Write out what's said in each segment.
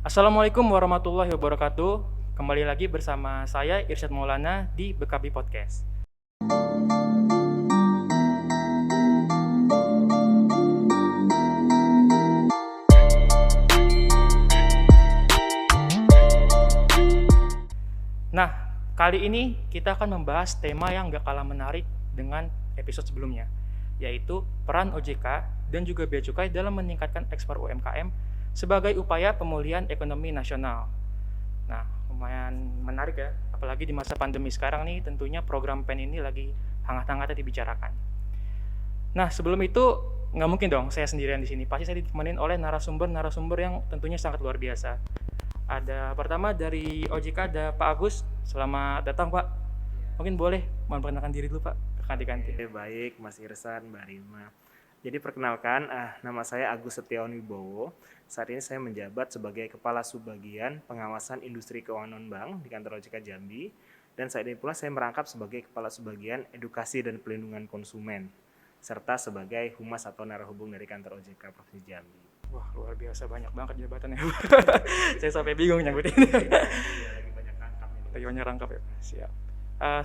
Assalamualaikum warahmatullahi wabarakatuh. Kembali lagi bersama saya Irsyad Maulana di Bekabi Podcast. Nah, kali ini kita akan membahas tema yang gak kalah menarik dengan episode sebelumnya, yaitu peran OJK dan juga Bea Cukai dalam meningkatkan ekspor UMKM sebagai upaya pemulihan ekonomi nasional. Nah, lumayan menarik ya, apalagi di masa pandemi sekarang nih, tentunya program PEN ini lagi hangat-hangatnya dibicarakan. Nah, sebelum itu nggak mungkin dong saya sendirian di sini. Pasti saya ditemenin oleh narasumber yang tentunya sangat luar biasa. Ada pertama dari OJK, ada Pak Agus. Selamat datang Pak. Mungkin boleh memperkenalkan diri dulu Pak, ganti-ganti. Baik, Mas Irsan, Mbak Rima. Jadi perkenalkan, nama saya Agus Setiawan Wibowo. Saat ini saya menjabat sebagai Kepala Subbagian Pengawasan Industri Keuangan Non-Bank di kantor OJK Jambi. Dan saat ini pula saya merangkap sebagai Kepala Subbagian Edukasi dan Pelindungan Konsumen, serta sebagai Humas atau Narahubung dari kantor OJK Provinsi Jambi. Wah, luar biasa, banyak banget jabatannya. Saya sampai bingung nyebutin. Lagi banyak rangkap. Lagi banyak rangkap ya. Siap.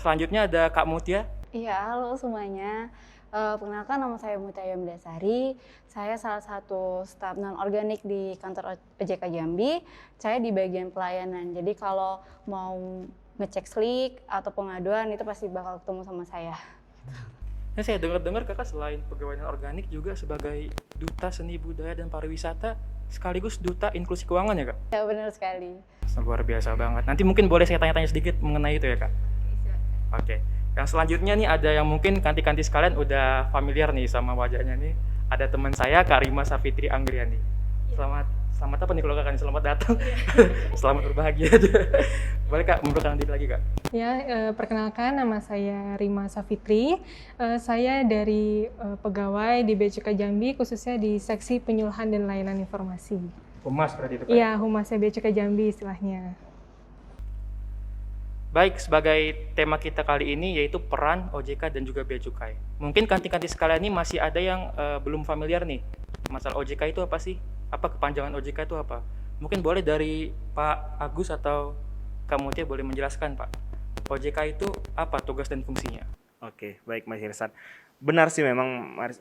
Selanjutnya ada Kak Mutia. Iya, halo semuanya. Perkenalkan, nama saya Mutia Yamdasari. Saya salah satu staf non-organik di kantor OJK Jambi. Saya di bagian pelayanan. Jadi kalau mau ngecek slik atau pengaduan itu pasti bakal ketemu sama saya. Nah, saya dengar-dengar kakak selain pegawai non-organik juga sebagai Duta Seni Budaya dan Pariwisata sekaligus Duta Inklusi Keuangan ya Kak? Ya, benar sekali. Luar biasa banget. Nanti mungkin boleh saya tanya-tanya sedikit mengenai itu ya Kak? Oke. Yang selanjutnya nih ada yang mungkin kanti-kanti sekalian udah familiar nih sama wajahnya nih. Ada teman saya Kak Rima Safitri Anggriani. Selamat apa nih kalau kakak? Selamat datang. Selamat berbahagia. Boleh Kak memperkenalkan diri lagi Kak? Ya, perkenalkan nama saya Rima Safitri. Saya dari pegawai di Bea Cukai Jambi, khususnya di Seksi Penyuluhan dan Layanan Informasi. Humas berarti itu Kak? Iya, Humasnya Bea Cukai Jambi istilahnya. Baik, sebagai tema kita kali ini yaitu peran OJK dan juga Bea Cukai. Mungkin kanti-kanti sekalian ini masih ada yang belum familiar nih. Masalah OJK itu apa sih? Apa kepanjangan OJK itu apa? Mungkin boleh dari Pak Agus atau Kak Mutia boleh menjelaskan Pak. OJK itu apa tugas dan fungsinya? Oke, baik Mas Irsad. Benar sih memang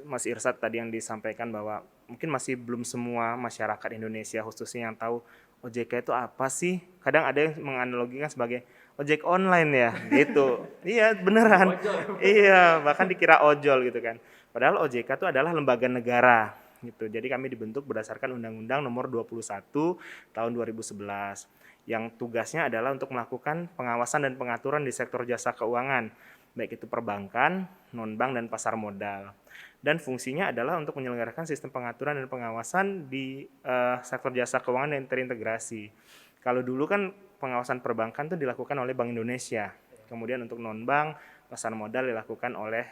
Mas Irsad tadi yang disampaikan bahwa mungkin masih belum semua masyarakat Indonesia khususnya yang tahu OJK itu apa sih. Kadang ada yang menganalogikan sebagai ojek online ya, gitu. Iya, beneran. Iya, bahkan dikira ojol gitu kan. Padahal OJK itu adalah lembaga negara gitu. Jadi kami dibentuk berdasarkan Undang-Undang Nomor 21 Tahun 2011 yang tugasnya adalah untuk melakukan pengawasan dan pengaturan di sektor jasa keuangan, baik itu perbankan, non-bank, dan pasar modal. Dan fungsinya adalah untuk menyelenggarakan sistem pengaturan dan pengawasan di sektor jasa keuangan yang terintegrasi. Kalau dulu kan pengawasan perbankan itu dilakukan oleh Bank Indonesia, kemudian untuk non-bank, pasar modal dilakukan oleh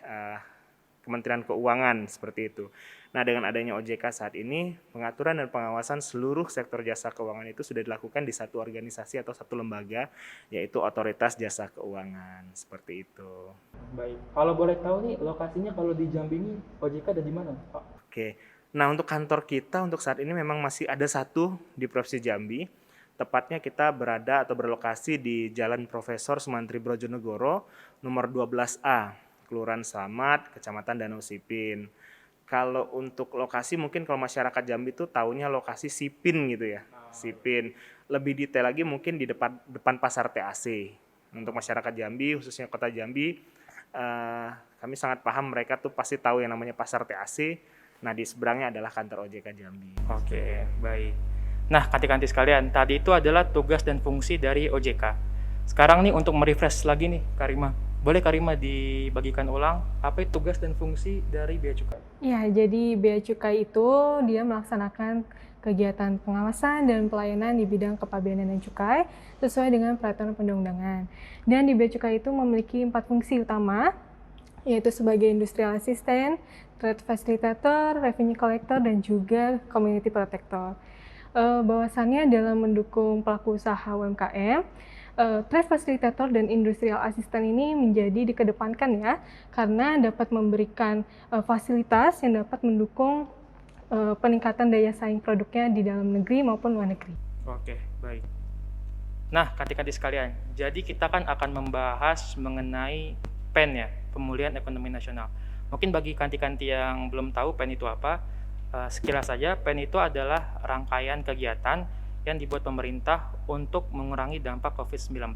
Kementerian Keuangan, seperti itu. Nah, dengan adanya OJK saat ini, pengaturan dan pengawasan seluruh sektor jasa keuangan itu sudah dilakukan di satu organisasi atau satu lembaga, yaitu Otoritas Jasa Keuangan, seperti itu. Baik, kalau boleh tahu nih lokasinya kalau di Jambi ini OJK ada di mana Pak? Oke, nah untuk kantor kita untuk saat ini memang masih ada satu di Provinsi Jambi. Tepatnya kita berada atau berlokasi di Jalan Profesor Sumantri Brojonegoro, nomor 12A, Kelurahan Slamet, Kecamatan Danau Sipin. Kalau untuk lokasi mungkin kalau masyarakat Jambi itu taunya lokasi Sipin gitu ya, Sipin. Lebih detail lagi mungkin di depan pasar TAC. Untuk masyarakat Jambi, khususnya kota Jambi, kami sangat paham mereka tuh pasti tahu yang namanya pasar TAC. Nah, di seberangnya adalah kantor OJK Jambi. Oke, baik. Nah, kanti-kanti sekalian, tadi itu adalah tugas dan fungsi dari OJK. Sekarang nih untuk merefresh lagi nih, Karima. Boleh Karima dibagikan ulang apa itu tugas dan fungsi dari Bea Cukai? Ya, jadi Bea Cukai itu dia melaksanakan kegiatan pengawasan dan pelayanan di bidang kepabeanan dan cukai sesuai dengan peraturan perundang-undangan. Dan di Bea Cukai itu memiliki 4 fungsi utama, yaitu sebagai industrial assistant, trade facilitator, revenue collector, dan juga community protector. Bahwasannya dalam mendukung pelaku usaha UMKM, trade facilitator dan industrial assistant ini menjadi dikedepankan ya, karena dapat memberikan fasilitas yang dapat mendukung peningkatan daya saing produknya di dalam negeri maupun luar negeri. Oke, baik. Nah, kanti-kanti sekalian, jadi kita kan akan membahas mengenai PEN ya, Pemulihan Ekonomi Nasional. Mungkin bagi kanti-kanti yang belum tahu PEN itu apa, sekilas saja PEN itu adalah rangkaian kegiatan yang dibuat pemerintah untuk mengurangi dampak COVID-19,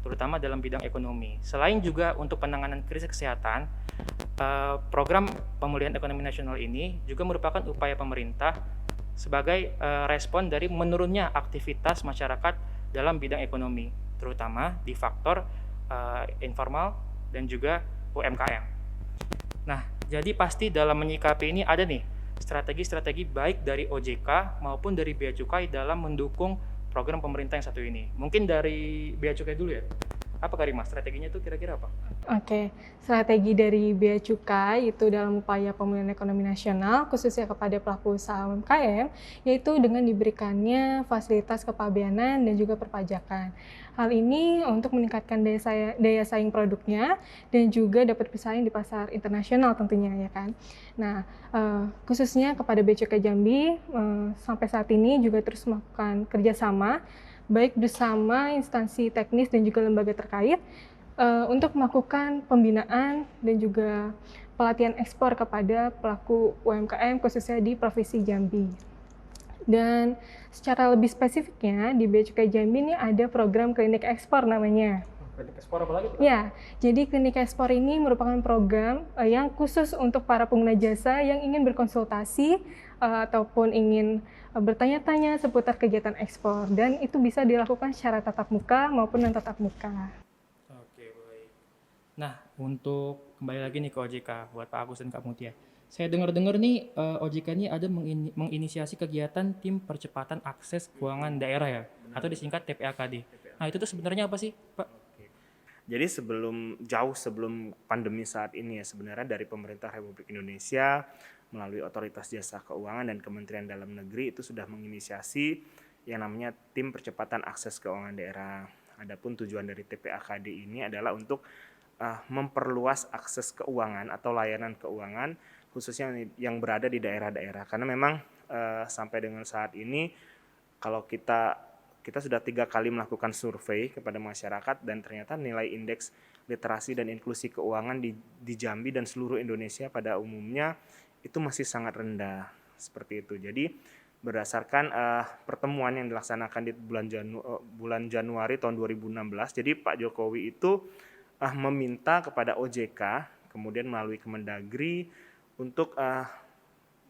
terutama dalam bidang ekonomi. Selain juga untuk penanganan krisis kesehatan, program Pemulihan Ekonomi Nasional ini juga merupakan upaya pemerintah sebagai respon dari menurunnya aktivitas masyarakat dalam bidang ekonomi, terutama di faktor informal dan juga UMKM. Nah, jadi pasti dalam menyikapi ini ada nih strategi-strategi baik dari OJK maupun dari Bea Cukai dalam mendukung program pemerintah yang satu ini. Mungkin dari Bea Cukai dulu ya. Apa Karima, strateginya itu kira-kira apa? Oke, strategi dari Bea Cukai itu dalam upaya pemulihan ekonomi nasional, khususnya kepada pelaku usaha UMKM, yaitu dengan diberikannya fasilitas kepabeanan dan juga perpajakan. Hal ini untuk meningkatkan daya saing produknya dan juga dapat bersaing di pasar internasional tentunya ya kan. Nah, khususnya kepada Bea Cukai Jambi, sampai saat ini juga terus melakukan kerjasama baik bersama instansi teknis dan juga lembaga terkait untuk melakukan pembinaan dan juga pelatihan ekspor kepada pelaku UMKM khususnya di Provinsi Jambi. Dan secara lebih spesifiknya di Bea Cukai Jambi ini ada program klinik ekspor namanya. Klinik ekspor apa lagi? Ya, jadi klinik ekspor ini merupakan program yang khusus untuk para pengguna jasa yang ingin berkonsultasi ataupun ingin bertanya-tanya seputar kegiatan ekspor, dan itu bisa dilakukan secara tatap muka maupun non tatap muka. Oke, baik. Nah, untuk kembali lagi nih ke OJK buat Pak Agus dan Kak Mutia. Saya dengar-dengar nih OJK ini ada menginisiasi kegiatan tim percepatan akses keuangan daerah ya, atau disingkat TPAKD. Nah, itu tuh sebenarnya apa sih, Pak? Jadi jauh sebelum pandemi saat ini ya, sebenarnya dari pemerintah Republik Indonesia melalui Otoritas Jasa Keuangan dan Kementerian Dalam Negeri itu sudah menginisiasi yang namanya Tim Percepatan Akses Keuangan Daerah. Adapun tujuan dari TPAKD ini adalah untuk memperluas akses keuangan atau layanan keuangan khususnya yang berada di daerah-daerah. Karena memang sampai dengan saat ini kalau kita sudah 3 kali melakukan survei kepada masyarakat dan ternyata nilai indeks literasi dan inklusi keuangan di Jambi dan seluruh Indonesia pada umumnya itu masih sangat rendah seperti itu. Jadi berdasarkan pertemuan yang dilaksanakan di bulan Januari tahun 2016, jadi Pak Jokowi itu meminta kepada OJK kemudian melalui Kemendagri untuk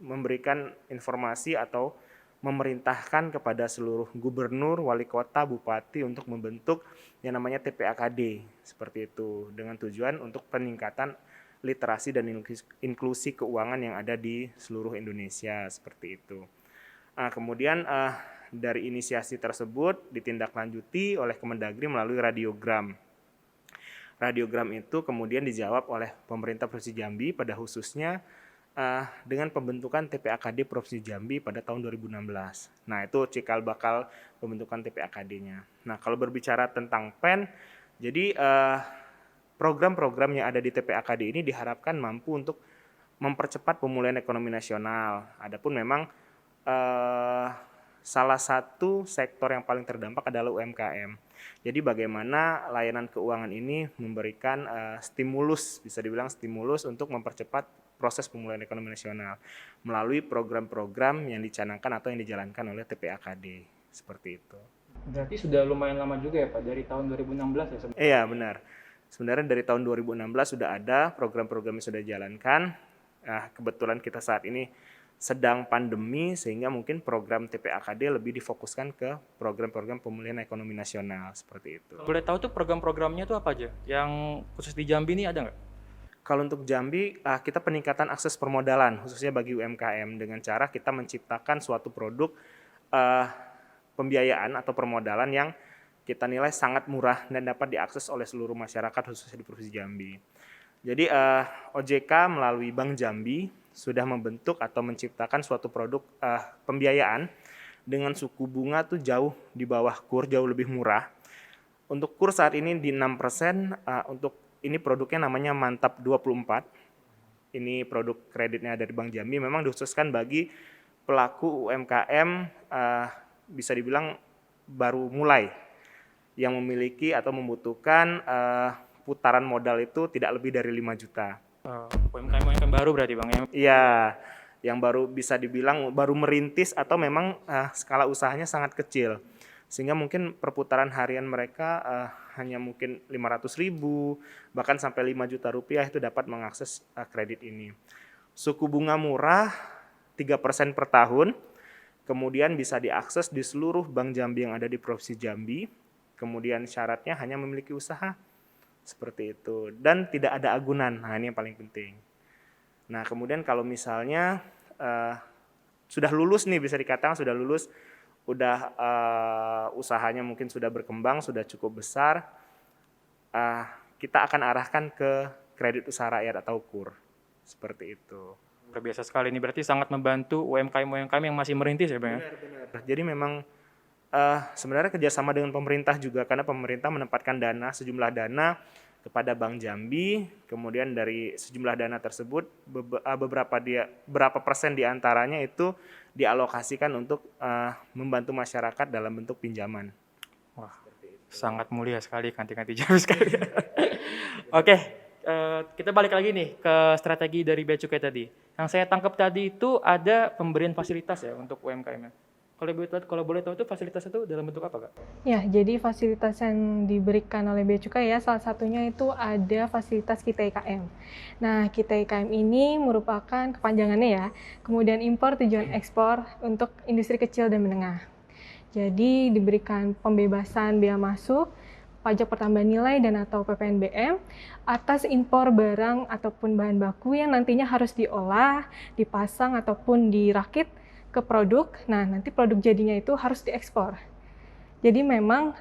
memberikan informasi atau memerintahkan kepada seluruh gubernur, wali kota, bupati untuk membentuk yang namanya TPAKD seperti itu dengan tujuan untuk peningkatan literasi dan inklusi keuangan yang ada di seluruh Indonesia seperti itu. Kemudian dari inisiasi tersebut ditindaklanjuti oleh Kemendagri melalui radiogram. Radiogram itu kemudian dijawab oleh pemerintah Provinsi Jambi pada khususnya dengan pembentukan TPAKD Provinsi Jambi pada tahun 2016. Nah, itu cikal bakal pembentukan TPAKD-nya. Nah, kalau berbicara tentang PEN, jadi program-program yang ada di TPAKD ini diharapkan mampu untuk mempercepat pemulihan ekonomi nasional. Adapun memang salah satu sektor yang paling terdampak adalah UMKM. Jadi bagaimana layanan keuangan ini memberikan stimulus, bisa dibilang stimulus untuk mempercepat proses pemulihan ekonomi nasional melalui program-program yang dicanangkan atau yang dijalankan oleh TPAKD seperti itu. Berarti sudah lumayan lama juga ya Pak, dari tahun 2016 ya sebenarnya? Iya benar. Sebenarnya dari tahun 2016 sudah ada program-program yang sudah dijalankan. Kebetulan kita saat ini sedang pandemi sehingga mungkin program TPAKD lebih difokuskan ke program-program pemulihan ekonomi nasional seperti itu. Boleh tahu tuh program-programnya tuh apa aja? Yang khusus di Jambi ini ada nggak? Kalau untuk Jambi, kita peningkatan akses permodalan khususnya bagi UMKM dengan cara kita menciptakan suatu produk pembiayaan atau permodalan yang kita nilai sangat murah dan dapat diakses oleh seluruh masyarakat khususnya di Provinsi Jambi. Jadi OJK melalui Bank Jambi sudah membentuk atau menciptakan suatu produk pembiayaan dengan suku bunga tuh jauh di bawah KUR, jauh lebih murah. Untuk KUR saat ini di 6%, untuk ini produknya namanya Mantap 24. Ini produk kreditnya dari Bank Jambi, memang dikhususkan bagi pelaku UMKM bisa dibilang baru mulai yang memiliki atau membutuhkan putaran modal itu tidak lebih dari 5 juta. UMKM baru berarti Bang ya? Iya, yang baru bisa dibilang baru merintis atau memang skala usahanya sangat kecil. Sehingga mungkin perputaran harian mereka hanya mungkin 500.000, bahkan sampai 5 juta rupiah itu dapat mengakses kredit ini. Suku bunga murah 3% per tahun, kemudian bisa diakses di seluruh Bank Jambi yang ada di Provinsi Jambi. Kemudian syaratnya hanya memiliki usaha, seperti itu. Dan tidak ada agunan, nah ini yang paling penting. Nah kemudian kalau misalnya sudah lulus nih, bisa dikatakan sudah lulus, udah usahanya mungkin sudah berkembang, sudah cukup besar, kita akan arahkan ke kredit usaha rakyat atau KUR, seperti itu. Luar biasa sekali, ini berarti sangat membantu UMKM yang masih merintis ya Bang ya? Benar. Jadi memang sebenarnya kerjasama dengan pemerintah juga, karena pemerintah menempatkan dana, sejumlah dana kepada Bank Jambi, kemudian dari sejumlah dana tersebut berapa persen diantaranya itu dialokasikan untuk membantu masyarakat dalam bentuk pinjaman. Wah, sangat mulia sekali kanti-kanti Jambi sekali. Oke, kita balik lagi nih ke strategi dari Bea Cukai tadi. Yang saya tangkap tadi itu ada pemberian fasilitas ya untuk UMKM. Kalau boleh tahu itu fasilitas itu dalam bentuk apa Kak? Ya, jadi fasilitas yang diberikan oleh Bea Cukai ya, salah satunya itu ada fasilitas Kita IKM. Nah, Kita IKM ini merupakan kepanjangannya ya, kemudian impor tujuan ekspor untuk industri kecil dan menengah. Jadi diberikan pembebasan bea masuk, pajak pertambahan nilai dan atau PPNBM atas impor barang ataupun bahan baku yang nantinya harus diolah, dipasang ataupun dirakit ke produk. Nah, nanti produk jadinya itu harus diekspor. Jadi memang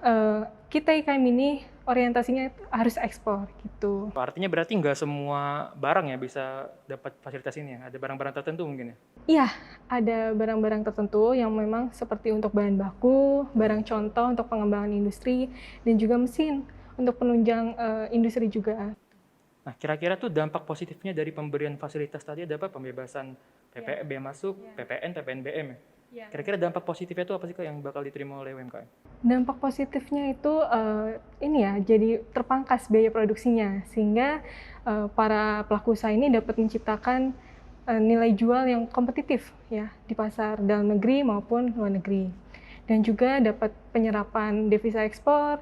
Kita IKM ini orientasinya harus ekspor gitu. Artinya berarti nggak semua barang ya bisa dapat fasilitas ini ya? Ada barang-barang tertentu mungkin ya? Iya, ada barang-barang tertentu yang memang seperti untuk bahan baku, barang contoh untuk pengembangan industri, dan juga mesin untuk penunjang industri juga. Nah, kira-kira tuh dampak positifnya dari pemberian fasilitas tadi ada apa? Pembebasan bea masuk, PPN, PPNBM ya? Kira-kira dampak positifnya itu apa sih Kak yang bakal diterima oleh UMKM? Dampak positifnya itu ini ya, jadi terpangkas biaya produksinya, sehingga para pelaku usaha ini dapat menciptakan nilai jual yang kompetitif ya di pasar dalam negeri maupun luar negeri. Dan juga dapat penyerapan devisa ekspor,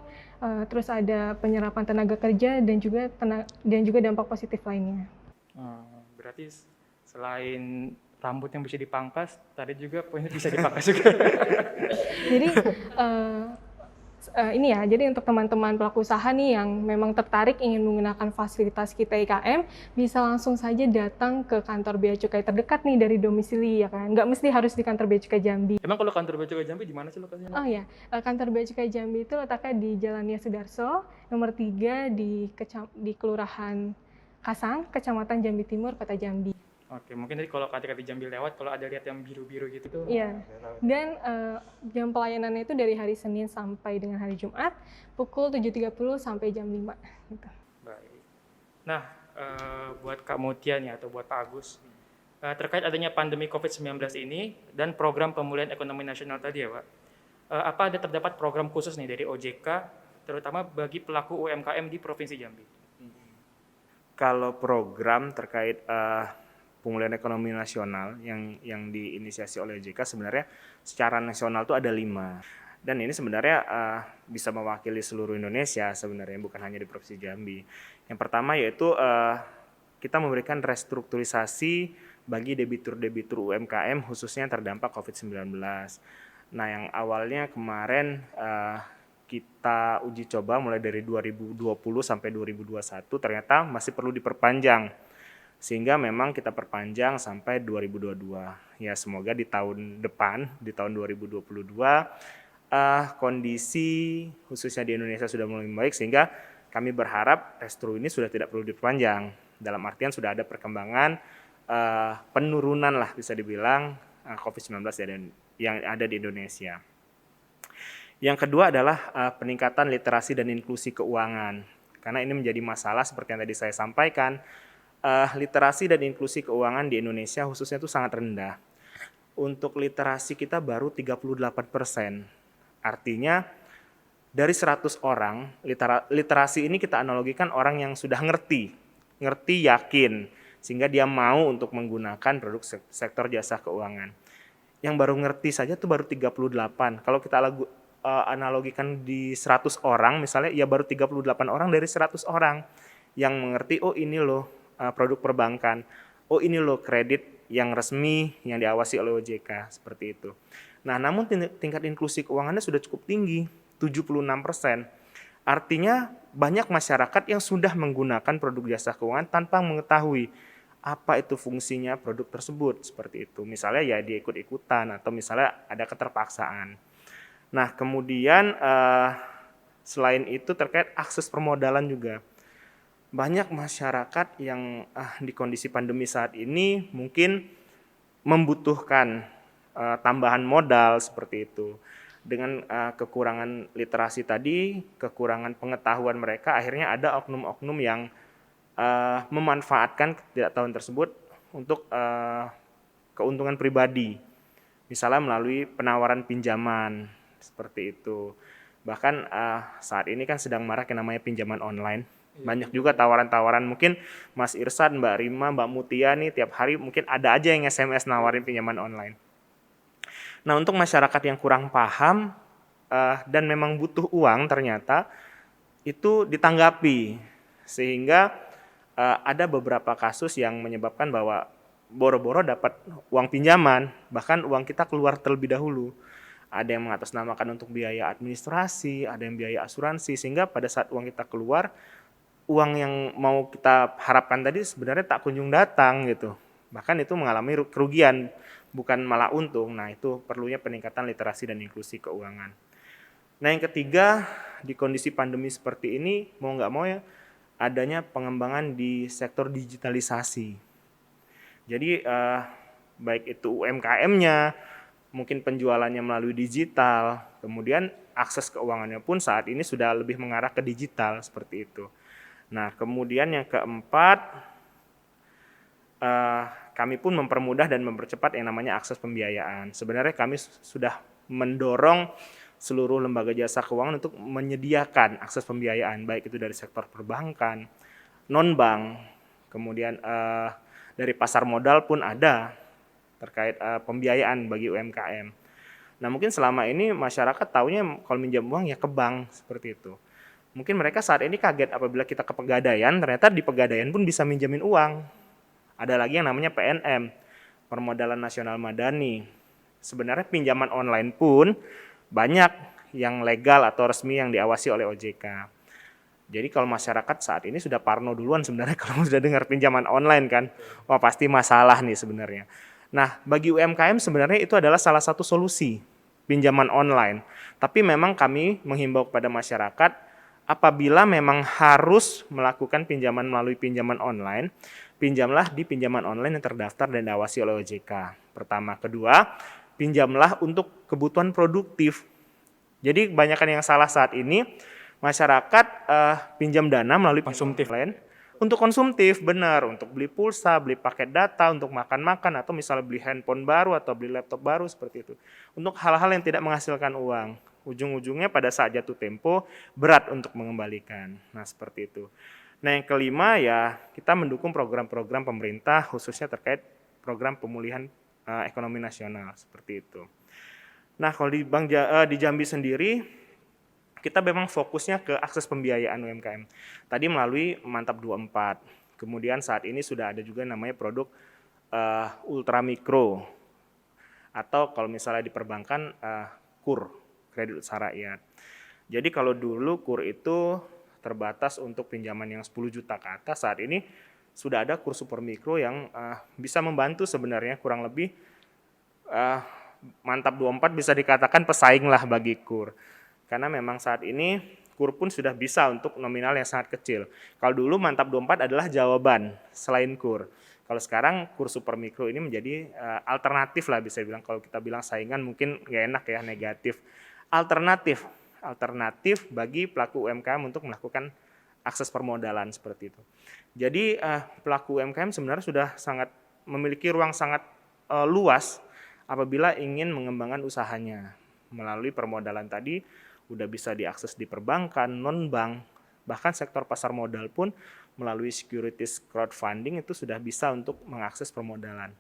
terus ada penyerapan tenaga kerja dan juga dampak positif lainnya. Berarti selain rambut yang bisa dipangkas, tadi juga poinnya bisa dipangkas juga. Jadi ini ya, jadi untuk teman-teman pelaku usaha nih yang memang tertarik ingin menggunakan fasilitas Kita IKM, bisa langsung saja datang ke kantor Bea Cukai terdekat nih dari domisili ya kan, nggak mesti harus di kantor Bea Cukai Jambi. Emang kalau kantor Bea Cukai Jambi di mana sih lokasinya? Oh ya, kantor Bea Cukai Jambi itu letaknya di Jalan Nia Sudarso, nomor 3 di Kelurahan Kasang, Kecamatan Jambi Timur, Kota Jambi. Oke, mungkin tadi kalau kanti-kanti Jambi lewat, kalau ada lihat yang biru-biru gitu tuh. Iya, dan jam pelayanannya itu dari hari Senin sampai dengan hari Jumat, pukul 7.30 sampai jam 5. Gitu. Baik. Nah, buat Kak Mutia nih atau buat Pak Agus, terkait adanya pandemi COVID-19 ini dan program pemulihan ekonomi nasional tadi ya Pak, apa ada terdapat program khusus nih dari OJK, terutama bagi pelaku UMKM di Provinsi Jambi? Kalau program terkait pemulihan ekonomi nasional yang diinisiasi oleh OJK sebenarnya secara nasional itu ada 5. Dan ini sebenarnya bisa mewakili seluruh Indonesia sebenarnya, bukan hanya di Provinsi Jambi. Yang pertama yaitu kita memberikan restrukturisasi bagi debitur-debitur UMKM khususnya yang terdampak COVID-19. Nah yang awalnya kemarin kita uji coba mulai dari 2020 sampai 2021 ternyata masih perlu diperpanjang. Sehingga memang kita perpanjang sampai 2022. Ya semoga di tahun depan, di tahun 2022, kondisi khususnya di Indonesia sudah mulai membaik sehingga kami berharap restru ini sudah tidak perlu diperpanjang. Dalam artian sudah ada perkembangan penurunan lah bisa dibilang COVID-19 yang ada di Indonesia. Yang kedua adalah peningkatan literasi dan inklusi keuangan. Karena ini menjadi masalah seperti yang tadi saya sampaikan. Literasi dan inklusi keuangan di Indonesia khususnya itu sangat rendah. Untuk literasi kita baru 38%. Artinya dari 100 orang, literasi ini kita analogikan orang yang sudah ngerti yakin, sehingga dia mau untuk menggunakan produk sektor jasa keuangan. Yang baru ngerti saja tuh baru 38. Kalau kita analogikan di 100 orang misalnya, ya baru 38 orang dari 100 orang yang mengerti, oh ini loh produk perbankan, oh ini loh kredit yang resmi yang diawasi oleh OJK, seperti itu. Nah, namun tingkat inklusi keuangannya sudah cukup tinggi, 76%. Artinya banyak masyarakat yang sudah menggunakan produk jasa keuangan tanpa mengetahui apa itu fungsinya produk tersebut, seperti itu. Misalnya ya dia ikut-ikutan atau misalnya ada keterpaksaan. Nah, kemudian selain itu terkait akses permodalan juga. Banyak masyarakat yang di kondisi pandemi saat ini mungkin membutuhkan tambahan modal, seperti itu. Dengan kekurangan literasi tadi, kekurangan pengetahuan mereka, akhirnya ada oknum-oknum yang memanfaatkan ketidaktahuan tersebut untuk keuntungan pribadi. Misalnya melalui penawaran pinjaman, seperti itu. Bahkan saat ini kan sedang marak yang namanya pinjaman online. Banyak juga tawaran-tawaran, mungkin Mas Irsad, Mbak Rima, Mbak Mutia nih tiap hari mungkin ada aja yang SMS nawarin pinjaman online. Nah, untuk masyarakat yang kurang paham dan memang butuh uang ternyata itu ditanggapi, sehingga ada beberapa kasus yang menyebabkan bahwa boro-boro dapat uang pinjaman, bahkan uang kita keluar terlebih dahulu. Ada yang mengatasnamakan untuk biaya administrasi, ada yang biaya asuransi, sehingga pada saat uang kita keluar, uang yang mau kita harapkan tadi sebenarnya tak kunjung datang gitu. Bahkan itu mengalami kerugian, bukan malah untung. Nah, itu perlunya peningkatan literasi dan inklusi keuangan. Nah, yang ketiga, di kondisi pandemi seperti ini, mau nggak mau ya, adanya pengembangan di sektor digitalisasi. Jadi, baik itu UMKM-nya, mungkin penjualannya melalui digital, kemudian akses keuangannya pun saat ini sudah lebih mengarah ke digital, seperti itu. Nah, kemudian yang keempat, kami pun mempermudah dan mempercepat yang namanya akses pembiayaan. Sebenarnya kami sudah mendorong seluruh lembaga jasa keuangan untuk menyediakan akses pembiayaan, baik itu dari sektor perbankan, non-bank, kemudian dari pasar modal pun ada terkait pembiayaan bagi UMKM. Nah, mungkin selama ini masyarakat taunya kalau minjam uang ya ke bank, seperti itu. Mungkin mereka saat ini kaget apabila kita ke Pegadaian, ternyata di Pegadaian pun bisa minjemin uang. Ada lagi yang namanya PNM, Permodalan Nasional Madani. Sebenarnya pinjaman online pun banyak yang legal atau resmi yang diawasi oleh OJK. Jadi kalau masyarakat saat ini sudah parno duluan sebenarnya kalau sudah dengar pinjaman online kan, wah pasti masalah nih sebenarnya. Nah, bagi UMKM sebenarnya itu adalah salah satu solusi, pinjaman online. Tapi memang kami menghimbau kepada masyarakat, apabila memang harus melakukan pinjaman melalui pinjaman online, pinjamlah di pinjaman online yang terdaftar dan diawasi oleh OJK. Pertama. Kedua, pinjamlah untuk kebutuhan produktif. Jadi kebanyakan yang salah saat ini, masyarakat pinjam dana melalui Konsumtif. online untuk konsumtif, benar, untuk beli pulsa, beli paket data, untuk makan-makan, atau misalnya beli handphone baru atau beli laptop baru, seperti itu. Untuk hal-hal yang tidak menghasilkan uang. Ujung-ujungnya pada saat jatuh tempo berat untuk mengembalikan. Nah, seperti itu. Nah, yang kelima ya kita mendukung program-program pemerintah khususnya terkait program pemulihan ekonomi nasional, seperti itu. Nah, kalau di Jambi sendiri kita memang fokusnya ke akses pembiayaan UMKM. Tadi melalui Mantap 24. Kemudian saat ini sudah ada juga namanya produk ultramikro, atau kalau misalnya di perbankan KUR, kredit usaha rakyat. Jadi kalau dulu KUR itu terbatas untuk pinjaman yang 10 juta ke atas, saat ini sudah ada KUR super mikro yang bisa membantu sebenarnya, kurang lebih Mantap 24 bisa dikatakan pesaing lah bagi KUR. Karena memang saat ini KUR pun sudah bisa untuk nominal yang sangat kecil. Kalau dulu Mantap 24 adalah jawaban selain KUR. Kalau sekarang KUR super mikro ini menjadi alternatif lah, bisa bilang. Kalau kita bilang saingan mungkin nggak enak ya, negatif. Alternatif bagi pelaku UMKM untuk melakukan akses permodalan, seperti itu. Jadi pelaku UMKM sebenarnya sudah sangat memiliki ruang sangat luas apabila ingin mengembangkan usahanya. Melalui permodalan tadi udah bisa diakses di perbankan, non-bank, bahkan sektor pasar modal pun melalui securities crowdfunding itu sudah bisa untuk mengakses permodalan.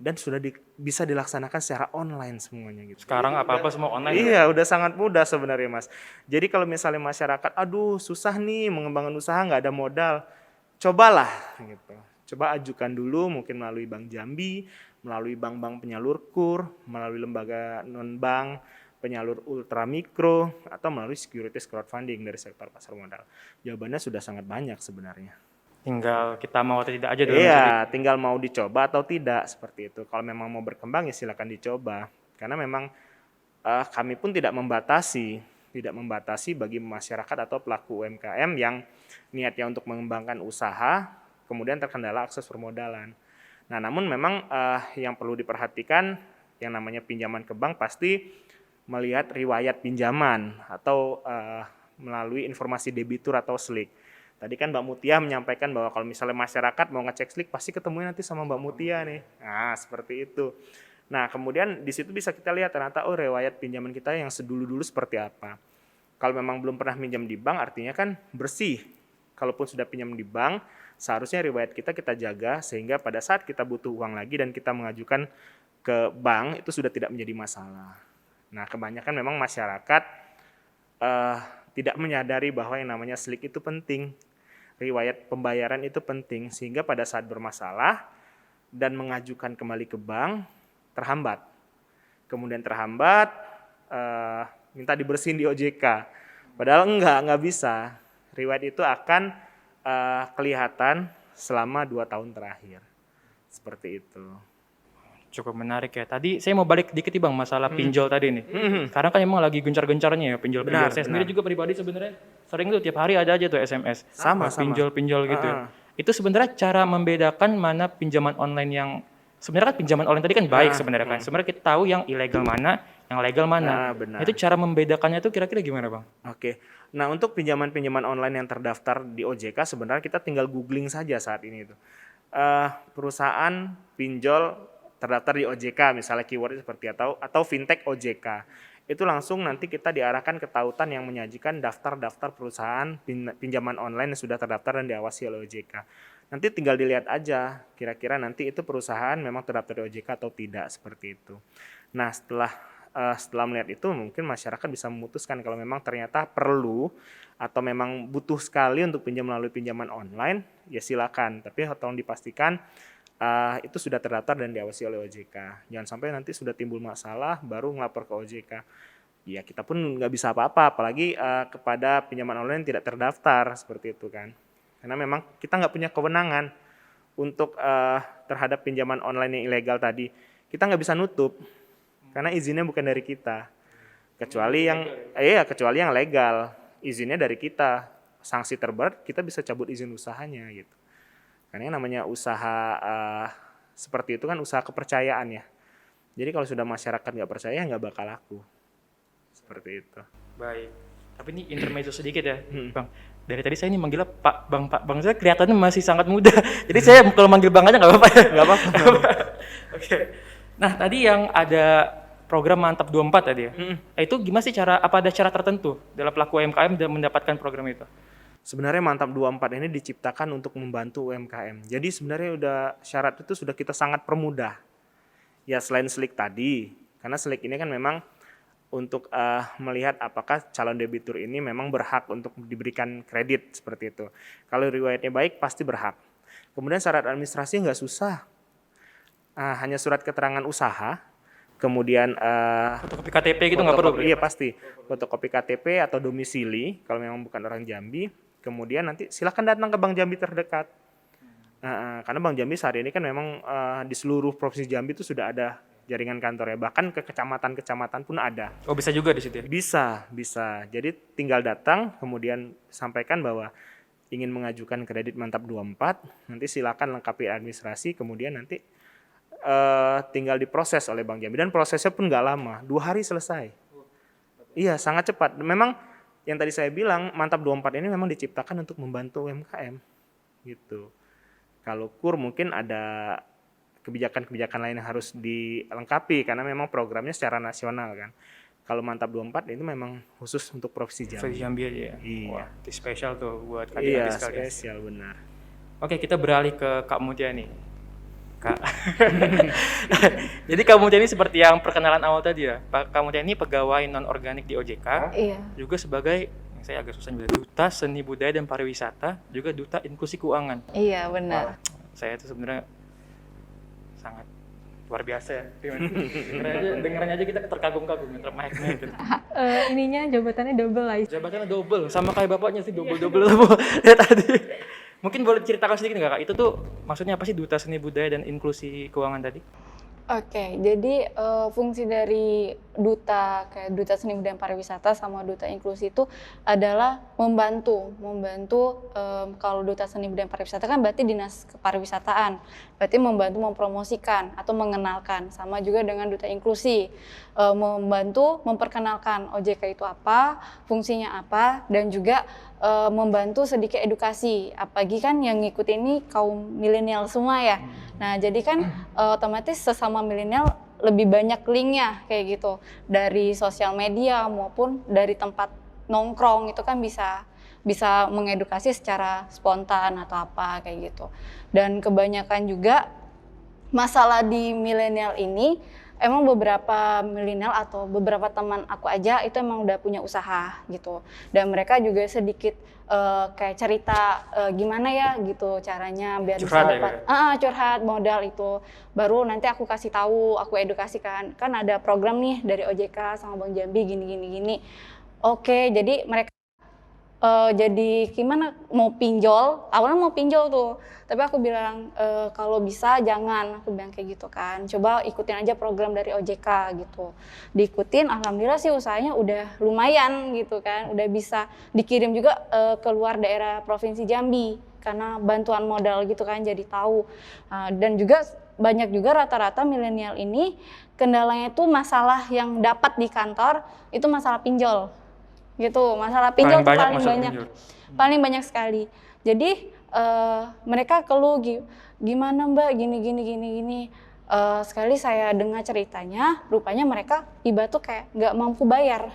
Dan sudah bisa dilaksanakan secara online semuanya gitu. Sekarang apa-apa semua online ya? Iya, udah sangat mudah sebenarnya Mas. Jadi kalau misalnya masyarakat, aduh susah nih mengembangkan usaha nggak ada modal, cobalah gitu. Coba ajukan dulu mungkin melalui Bank Jambi, melalui bank-bank penyalur KUR, melalui lembaga non-bank, penyalur ultramikro, atau melalui securities crowdfunding dari sektor pasar modal. Jawabannya sudah sangat banyak sebenarnya. Tinggal kita mau atau tidak aja dulu. Iya, tinggal mau dicoba atau tidak seperti itu. Kalau memang mau berkembang ya silakan dicoba. Karena memang kami pun tidak membatasi bagi masyarakat atau pelaku UMKM yang niatnya untuk mengembangkan usaha, kemudian terkendala akses permodalan. Nah, namun memang yang perlu diperhatikan yang namanya pinjaman ke bank pasti melihat riwayat pinjaman atau melalui informasi debitur atau slik. Tadi kan Mbak Mutia menyampaikan bahwa kalau misalnya masyarakat mau ngecek slik pasti ketemunya nanti sama Mbak Mutia nih. Nah, seperti itu. Nah, kemudian di situ bisa kita lihat ternyata riwayat pinjaman kita yang sedulu-dulu seperti apa. Kalau memang belum pernah minjam di bank artinya kan bersih. Kalaupun sudah pinjam di bank, seharusnya riwayat kita jaga sehingga pada saat kita butuh uang lagi dan kita mengajukan ke bank itu sudah tidak menjadi masalah. Nah, kebanyakan memang masyarakat tidak menyadari bahwa yang namanya slik itu penting. Riwayat pembayaran itu penting sehingga pada saat bermasalah dan mengajukan kembali ke bank terhambat. Kemudian terhambat minta dibersihin di OJK. Padahal enggak bisa. Riwayat itu akan kelihatan selama 2 tahun terakhir. Seperti itu. Cukup menarik ya. Tadi saya mau balik dikit nih Bang, masalah pinjol tadi nih. Sekarang kan emang lagi gencar-gencarnya ya pinjol-pinjol. Saya sendiri juga pribadi sebenarnya sering tuh tiap hari ada aja tuh SMS. Sama. Pinjol-pinjol gitu ya. Itu sebenarnya cara membedakan mana pinjaman online yang sebenarnya kan pinjaman online tadi kan baik sebenarnya kan. Sebenarnya kita tahu yang ilegal mana, yang legal mana. Benar. Itu cara membedakannya tuh kira-kira gimana Bang? Oke. Nah, untuk pinjaman-pinjaman online yang terdaftar di OJK sebenarnya kita tinggal googling saja saat ini itu. Perusahaan pinjol terdaftar di OJK misalnya keyword seperti atau fintech OJK. Itu langsung nanti kita diarahkan ke tautan yang menyajikan daftar-daftar perusahaan pinjaman online yang sudah terdaftar dan diawasi oleh OJK. Nanti tinggal dilihat aja kira-kira nanti itu perusahaan memang terdaftar di OJK atau tidak seperti itu. Nah, setelah melihat itu mungkin masyarakat bisa memutuskan kalau memang ternyata perlu atau memang butuh sekali untuk pinjam melalui pinjaman online, ya silakan. Tapi tolong dipastikan itu sudah terdaftar dan diawasi oleh OJK. Jangan sampai nanti sudah timbul masalah baru ngelapor ke OJK. Ya kita pun nggak bisa apa-apa, apalagi kepada pinjaman online tidak terdaftar seperti itu kan. Karena memang kita nggak punya kewenangan untuk terhadap pinjaman online yang ilegal tadi. Kita nggak bisa nutup karena izinnya bukan dari kita. Kecuali yang legal, izinnya dari kita. Sanksi terberat kita bisa cabut izin usahanya gitu. Karena yang namanya usaha seperti itu kan usaha kepercayaan ya. Jadi kalau sudah masyarakat nggak percaya nggak bakal laku. Seperti itu. Baik. Tapi ini intermezzo sedikit ya, Bang. Dari tadi saya ini manggilnya Pak Bang. Saya kelihatannya masih sangat muda. Jadi saya kalau manggil Bang aja nggak apa-apa ya? Nggak apa-apa. Oke. Nah tadi yang ada program Mantap 24 tadi ya. Itu gimana sih apa ada cara tertentu dalam pelaku UMKM dan mendapatkan program itu? Sebenarnya Mantap 24 ini diciptakan untuk membantu UMKM. Jadi sebenarnya syarat itu sudah kita sangat permudah. Ya selain slik tadi, karena slik ini kan memang untuk melihat apakah calon debitur ini memang berhak untuk diberikan kredit seperti itu. Kalau riwayatnya baik pasti berhak. Kemudian syarat administrasi nggak susah. Hanya surat keterangan usaha, kemudian fotokopi KTP gitu nggak perlu? Iya pasti. Fotokopi KTP atau domisili kalau memang bukan orang Jambi. Kemudian nanti silakan datang ke Bank Jambi terdekat. Karena Bank Jambi saat ini kan memang di seluruh provinsi Jambi itu sudah ada jaringan kantornya. Bahkan ke kecamatan-kecamatan pun ada. Oh bisa juga di situ ya? Bisa. Jadi tinggal datang, kemudian sampaikan bahwa ingin mengajukan kredit Mantap 24. Nanti silakan lengkapi administrasi, kemudian nanti tinggal diproses oleh Bank Jambi. Dan prosesnya pun nggak lama, 2 hari selesai. Iya, sangat cepat. Memang yang tadi saya bilang, Mantap 24 ini memang diciptakan untuk membantu UMKM. Gitu. Kalau KUR mungkin ada kebijakan-kebijakan lain yang harus dilengkapi, karena memang programnya secara nasional kan. Kalau Mantap 24 itu memang khusus untuk Provinsi Provinsi Jambi. Jambi aja ya. Iya. Wah, itu spesial tuh buat Iya, adik-adik sekalian. spesial benar. Oke, kita beralih ke Kak Mutia nih. Kak. Jadi Kak Mutia ini seperti yang perkenalan awal tadi ya. Kak Mutia ini pegawai non-organik di OJK, Iya. juga sebagai, saya agak susah bilang, Duta Seni Budaya dan Pariwisata, juga Duta Inklusi Keuangan. Iya, benar. Saya itu sebenarnya sangat luar biasa ya. Dengerannya aja kita terkagum-kagum, termehek-mehek gitu. Ininya jabatannya double lah. Jabatannya double, sama kayak bapaknya sih double-double semua. Ya tadi. Mungkin boleh ceritakan sedikit nggak Kak? Itu tuh maksudnya apa sih Duta Seni Budaya dan Inklusi Keuangan tadi? Oke, jadi fungsi dari duta kayak Duta Seni Budaya dan Pariwisata sama Duta Inklusi itu adalah membantu kalau Duta Seni Budaya dan Pariwisata kan berarti Dinas Kepariwisataan, berarti membantu mempromosikan atau mengenalkan, sama juga dengan Duta Inklusi membantu memperkenalkan OJK itu apa, fungsinya apa, dan juga membantu sedikit edukasi, apalagi kan yang ngikut ini kaum milenial semua ya. Nah, jadi kan otomatis sesama milenial lebih banyak linknya kayak gitu. Dari sosial media maupun dari tempat nongkrong itu kan bisa mengedukasi secara spontan atau apa kayak gitu. Dan kebanyakan juga masalah di milenial ini emang beberapa milenial atau beberapa teman aku aja itu emang udah punya usaha gitu. Dan mereka juga sedikit kayak cerita gimana ya gitu caranya biar Curhat bisa ya, dapat curhat modal itu. Baru nanti aku kasih tahu, aku edukasikan. Kan ada program nih dari OJK sama Bank Jambi gini. Oke, jadi mereka jadi gimana mau pinjol, awalnya mau pinjol tuh, tapi aku bilang kalau bisa jangan, aku bilang kayak gitu kan, coba ikutin aja program dari OJK gitu, diikutin, alhamdulillah sih usahanya udah lumayan gitu kan, udah bisa dikirim juga keluar daerah Provinsi Jambi, karena bantuan modal gitu kan, jadi tahu, dan juga banyak juga rata-rata milenial ini kendalanya tuh masalah yang dapat di kantor itu masalah pinjol. Gitu, masalah pinjol paling banyak sekali. Jadi mereka keluh gimana Mbak gini. Sekali saya dengar ceritanya, rupanya mereka ibarat tuh kayak nggak mampu bayar.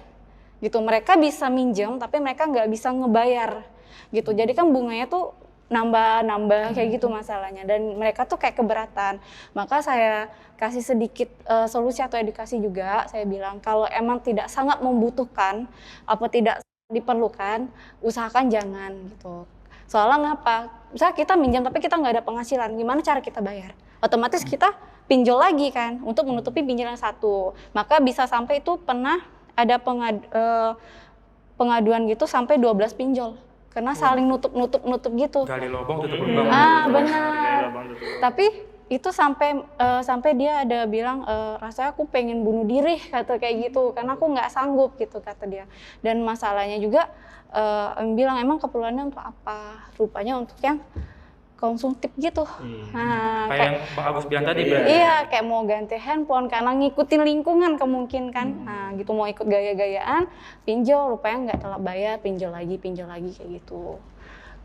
Gitu, mereka bisa minjem tapi mereka nggak bisa ngebayar. Gitu, jadi kan bunganya tuh nambah kayak gitu masalahnya, dan mereka tuh kayak keberatan. Maka saya kasih sedikit solusi atau edukasi juga, saya bilang kalau emang tidak sangat membutuhkan apa tidak diperlukan, usahakan jangan gitu. Soalnya ngapa? Misalnya kita minjam tapi kita nggak ada penghasilan, gimana cara kita bayar? Otomatis kita pinjol lagi kan untuk menutupi pinjaman satu. Maka bisa sampai itu pernah ada pengaduan gitu sampai 12 pinjol. Karena saling nutup gitu. Gali lubang tutup lubang. Benar. Tapi itu sampai dia ada bilang rasanya aku pengen bunuh diri kata kayak gitu karena aku nggak sanggup gitu kata dia. Dan masalahnya juga bilang emang keperluannya untuk apa? Rupanya untuk yang konsumtif gitu. Nah, kayak yang Bang Agus bilang tadi berarti. Iya, kayak mau ganti handphone karena ngikutin lingkungan kemungkin kan. Nah, gitu mau ikut gaya-gayaan, pinjol rupanya nggak telat bayar, pinjol lagi kayak gitu.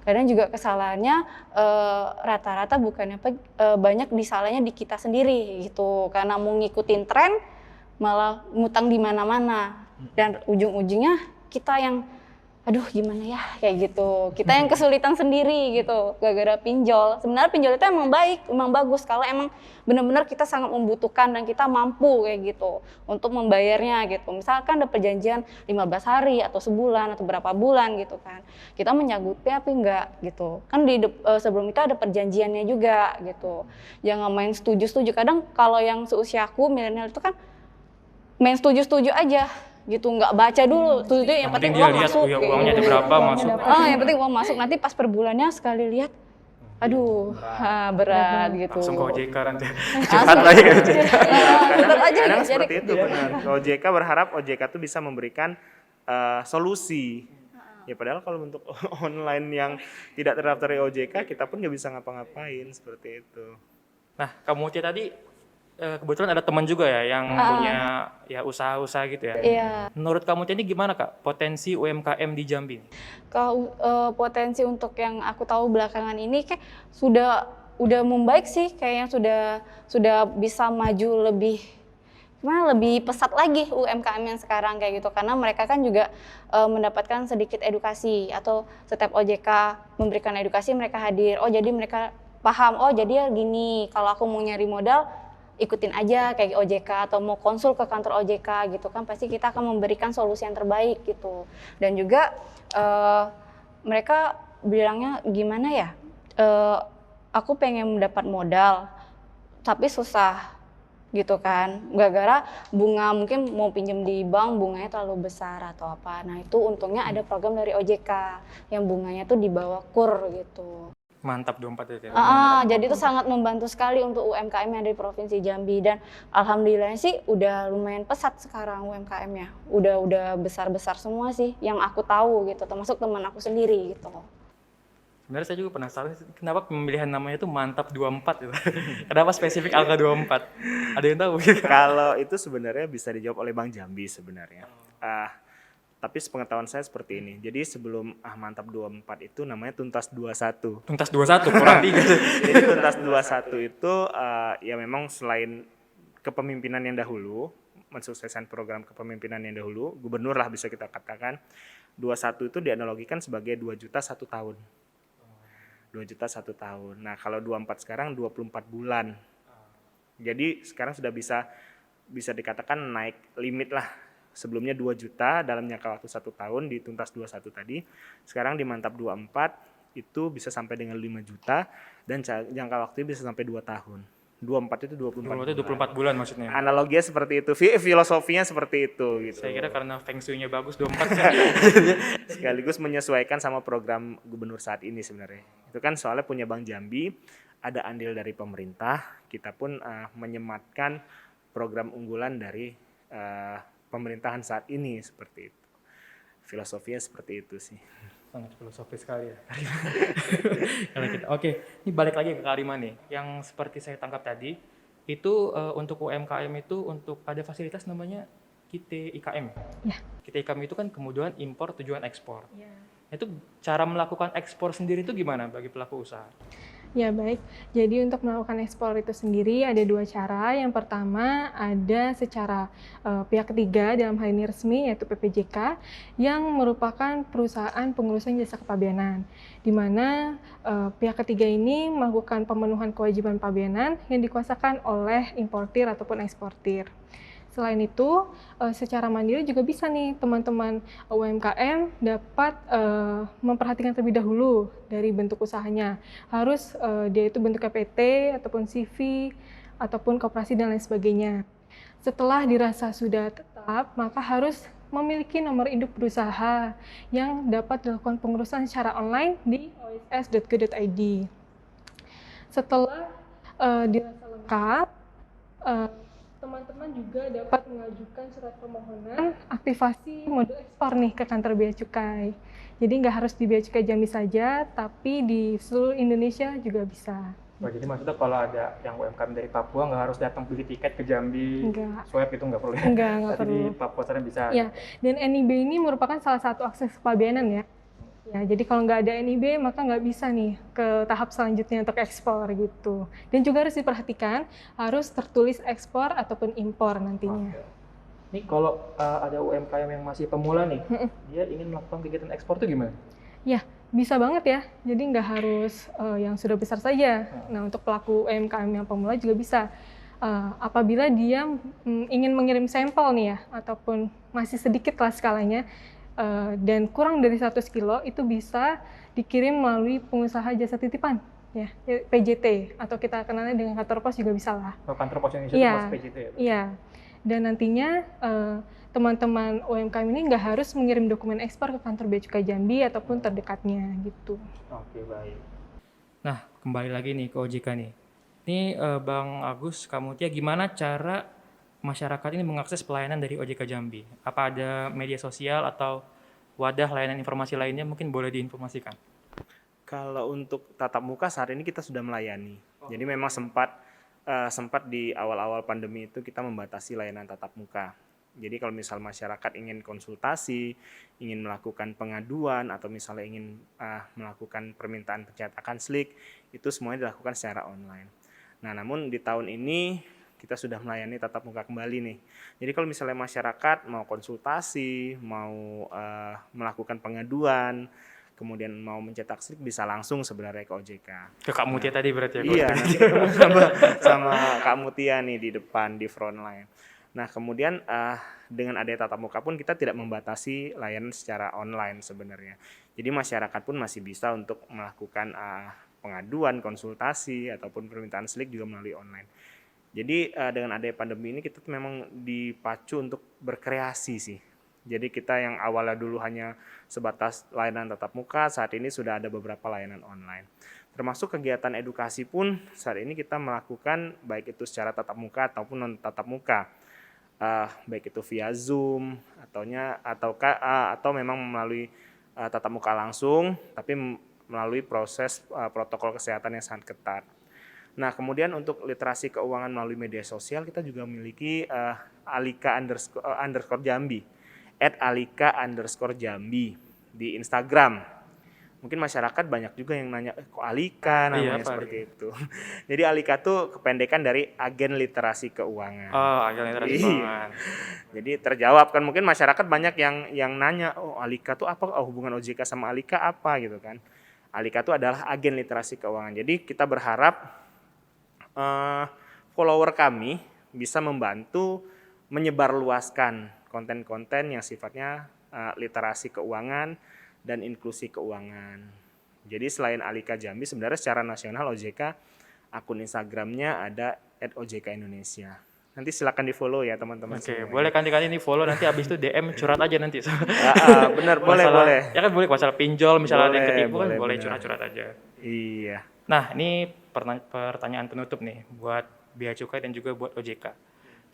Kadang juga kesalahannya rata-rata bukannya banyak disalahnya di kita sendiri gitu. Karena mau ngikutin tren malah ngutang di mana-mana dan ujung-ujungnya kita yang aduh gimana ya kayak gitu, kita yang kesulitan sendiri gitu gara-gara pinjol. Sebenarnya pinjol itu emang baik, emang bagus kalau emang benar-benar kita sangat membutuhkan dan kita mampu kayak gitu untuk membayarnya gitu. Misalkan ada perjanjian 15 hari atau sebulan atau berapa bulan gitu kan, kita menyanggupi apa enggak gitu kan. Sebelum itu ada perjanjiannya juga gitu, jangan main setuju-setuju. Kadang kalau yang seusiaku milenial itu kan main setuju-setuju aja gitu, nggak baca dulu tuh yang penting uang masuk, uangnya ada berapa masuk. Yang penting uang masuk, nanti pas per bulannya sekali lihat aduh berat gitu. Langsung ke OJK nanti. Curhat lagi kan. Kadang seperti itu benar. OJK berharap OJK tuh bisa memberikan solusi. Ya padahal kalau untuk online yang tidak terdaftar di OJK kita pun nggak bisa ngapa-ngapain seperti itu. Nah, kamu tadi kebetulan ada teman juga ya yang punya ya usaha-usaha gitu ya. Iya. Menurut kamu ini gimana Kak potensi UMKM di Jambi? Kalau potensi untuk yang aku tahu belakangan ini kayak udah membaik sih, kayaknya sudah bisa maju lebih Cuma lebih pesat lagi UMKM yang sekarang kayak gitu, karena mereka kan juga mendapatkan sedikit edukasi, atau setiap OJK memberikan edukasi, mereka hadir. Oh jadi mereka paham, oh jadi ya gini, kalau aku mau nyari modal ikutin aja kayak OJK, atau mau konsul ke kantor OJK gitu kan, pasti kita akan memberikan solusi yang terbaik gitu. Dan juga mereka bilangnya gimana ya, aku pengen mendapat modal tapi susah gitu kan, gara-gara bunga, mungkin mau pinjam di bank bunganya terlalu besar atau apa. Nah itu untungnya ada program dari OJK yang bunganya tuh di bawah KUR gitu. Mantap 24 itu ya. Jadi itu sangat membantu sekali untuk UMKM yang dari Provinsi Jambi, dan alhamdulillah sih udah lumayan pesat sekarang UMKM-nya. Udah besar-besar semua sih yang aku tahu gitu, termasuk teman aku sendiri gitu. Sebenarnya saya juga penasaran sih, kenapa pemilihan namanya itu Mantap 24 gitu. Kenapa spesifik angka 24? Ada yang tahu? Kalau itu sebenarnya bisa dijawab oleh Bang Jambi sebenarnya. Tapi sepengetahuan saya seperti ini. Jadi sebelum Mantap 24 itu namanya Tuntas 21. Tuntas 21 kurang 3. Jadi Tuntas 21 itu ya memang selain kepemimpinan yang dahulu, mensukseskan program kepemimpinan yang dahulu, gubernur lah bisa kita katakan, 21 itu dianalogikan sebagai 2 juta 1 tahun. 2 juta 1 tahun. Nah kalau 24 sekarang 24 bulan. Jadi sekarang sudah bisa dikatakan naik limit lah. Sebelumnya 2 juta dalam jangka waktu 1 tahun di Tuntas 21 tadi. Sekarang di Mantap 24 itu bisa sampai dengan 5 juta dan jangka waktunya bisa sampai 2 tahun. 24 itu 24 24 bulan maksudnya. Analoginya seperti itu, filosofinya seperti itu gitu. Saya kira karena feng shui-nya bagus 24 kan. Sekaligus menyesuaikan sama program gubernur saat ini sebenarnya. Itu kan soalnya punya Bank Jambi, ada andil dari pemerintah, kita pun menyematkan program unggulan dari pemerintahan saat ini seperti itu. Filosofinya seperti itu sih. Sangat filosofis sekali ya. Oke, ini balik lagi ke Karima nih. Yang seperti saya tangkap tadi, itu untuk UMKM itu untuk ada fasilitas namanya KIT IKM. Ya. KIT IKM itu kan kemudahan impor tujuan ekspor. Ya. Itu cara melakukan ekspor sendiri itu gimana bagi pelaku usaha? Ya baik, jadi untuk melakukan ekspor itu sendiri ada 2 cara. Yang pertama ada secara pihak ketiga, dalam hal ini resmi, yaitu PPJK, yang merupakan perusahaan pengurusan jasa kepabeanan, di mana pihak ketiga ini melakukan pemenuhan kewajiban pabeanan yang dikuasakan oleh importir ataupun eksportir. Selain itu, secara mandiri juga bisa nih teman-teman UMKM dapat memperhatikan terlebih dahulu dari bentuk usahanya. Harus dia itu bentuknya PT ataupun CV ataupun koperasi dan lain sebagainya. Setelah dirasa sudah tetap, maka harus memiliki nomor induk berusaha yang dapat dilakukan pengurusan secara online di oss.go.id. Setelah dirasa lengkap, teman-teman juga dapat mengajukan surat permohonan aktivasi modul ekspor nih ke kantor Bea Cukai. Jadi nggak harus di Bea Cukai Jambi saja, tapi di seluruh Indonesia juga bisa. Oh, jadi maksudnya kalau ada yang UMKM dari Papua nggak harus datang beli tiket ke Jambi, swab itu nggak perlu ya? Nggak perlu. Di Papua sana bisa. Ya, dan NIB ini merupakan salah satu akses kepabeanan ya. Ya, jadi kalau nggak ada NIB maka nggak bisa nih ke tahap selanjutnya untuk ekspor gitu. Dan juga harus diperhatikan harus tertulis ekspor ataupun impor nantinya. Ini kalau ada UMKM yang masih pemula nih, dia ingin melakukan kegiatan ekspor itu gimana? Ya, bisa banget ya. Jadi nggak harus yang sudah besar saja. Nah, untuk pelaku UMKM yang pemula juga bisa. Apabila dia ingin mengirim sampel nih ya, ataupun masih sedikit lah skalanya, dan kurang dari 100 kilo, itu bisa dikirim melalui pengusaha jasa titipan, ya, PJT, atau kita kenalnya dengan kantor pos juga bisa lah. Kantor pos Indonesia itu pos PJT ya? Iya, dan nantinya teman-teman UMKM ini nggak harus mengirim dokumen ekspor ke kantor Bea Cukai Jambi ataupun terdekatnya gitu. Oke, baik. Nah, kembali lagi nih ke OJK nih. Ini Bang Agus Kamutia, gimana cara masyarakat ini mengakses pelayanan dari OJK Jambi? Apa ada media sosial atau wadah layanan informasi lainnya, mungkin boleh diinformasikan? Kalau untuk tatap muka saat ini kita sudah melayani. Jadi memang sempat di awal-awal pandemi itu kita membatasi layanan tatap muka. Jadi kalau misal masyarakat ingin konsultasi, ingin melakukan pengaduan, atau misalnya ingin melakukan permintaan pencetakan SLIK, itu semuanya dilakukan secara online. Nah, namun di tahun ini kita sudah melayani tatap muka kembali nih. Jadi kalau misalnya masyarakat mau konsultasi, mau melakukan pengaduan, kemudian mau mencetak slip bisa langsung sebenarnya ke OJK. Ke Kak Mutia tadi berarti ya? Iya, nanti ketemu sama Kak Mutia nih di depan, di front line. Nah, kemudian dengan adanya tatap muka pun kita tidak membatasi layanan secara online sebenarnya. Jadi masyarakat pun masih bisa untuk melakukan pengaduan, konsultasi, ataupun permintaan slip juga melalui online. Jadi dengan adanya pandemi ini kita tuh memang dipacu untuk berkreasi sih. Jadi kita yang awalnya dulu hanya sebatas layanan tatap muka, saat ini sudah ada beberapa layanan online. Termasuk kegiatan edukasi pun saat ini kita melakukan baik itu secara tatap muka ataupun non tatap muka. Baik itu via Zoom atau memang melalui tatap muka langsung, tapi melalui proses protokol kesehatan yang sangat ketat. Nah, kemudian untuk literasi keuangan melalui media sosial kita juga memiliki @alika_jambi @alika_jambi di Instagram. Mungkin masyarakat banyak juga yang nanya, kok Alika namanya seperti itu. Jadi Alika tuh kependekan dari Agen Literasi Keuangan. Oh, Agen Literasi Keuangan. Jadi terjawab kan, mungkin masyarakat banyak yang nanya, oh Alika tuh apa, hubungan OJK sama Alika apa gitu kan. Alika tuh adalah Agen Literasi Keuangan. Jadi kita berharap follower kami bisa membantu menyebarluaskan konten-konten yang sifatnya literasi keuangan dan inklusi keuangan. Jadi selain Alika Jambi, sebenarnya secara nasional OJK akun Instagramnya ada @OJK Indonesia. Nanti silakan di follow ya teman-teman. Oke, boleh kanti-kanti ini follow, nanti abis itu DM curhat aja nanti. Benar, boleh. Ya kan boleh masalah pinjol, misalnya ada yang ketipu kan boleh bener. curhat-curhat aja. Iya. Nah, ini pertanyaan penutup nih buat Bea Cukai dan juga buat OJK.